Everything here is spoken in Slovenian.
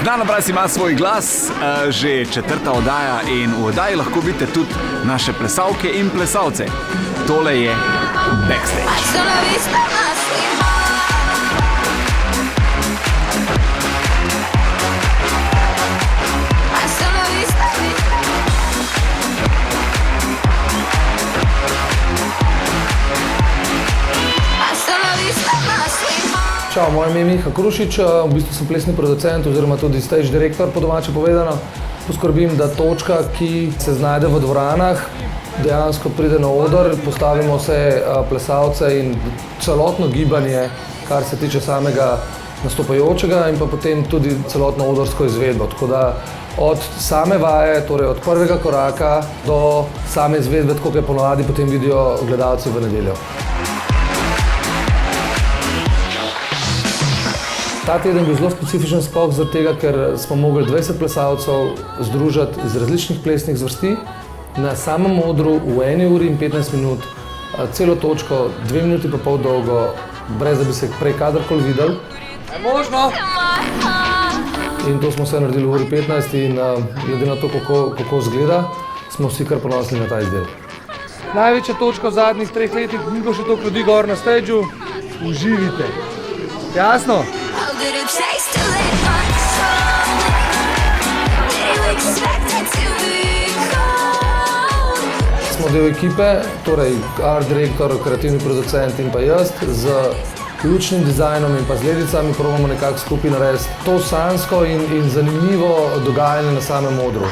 Znana obraz ima svoj glas, že 4. oddaja in v oddaji lahko vidite tudi naše plesalke in plesalce. Tole je Backstage. Čau, moje ime je Miha Krušič, v bistvu sem plesni producent oziroma tudi stage direktor, po domače povedano. Poskrbim, da točka, ki se znajde v dvoranah, dejansko pride na oder, postavimo vse plesalce in celotno gibanje, kar se tiče samega nastopajočega in pa potem tudi celotno odrsko izvedbo. Tako da od same vaje, torej od prvega koraka do same izvedbe, tako kot je ponavadi potem vidijo gledalci v nedeljo. Ta teden je bil zelo specifičen sploh zaradi tega, ker smo mogli 20 plesalcev združiti iz različnih plesnih zvrsti na samem odru v 1 uri in 15 minut, celo točko, 2 minuti pa pol dolgo, brez da bi se prej kadarkoli videli. Je možno? In to smo vse naredili v uri 15 in glede na to, kako izgleda, smo vsi kar ponosni na ta izdelek. Največja točka v zadnjih 3 letih, ni bilo še toliko ljudi gor na stageu. Uživite. Jasno? Smo del ekipe, torej art direktor, kreativni producent in pa jaz, z lučnim dizajnom in pa z ledicami probamo nekako skupaj narediti to sanjsko in zanimivo dogajanje na samem odru.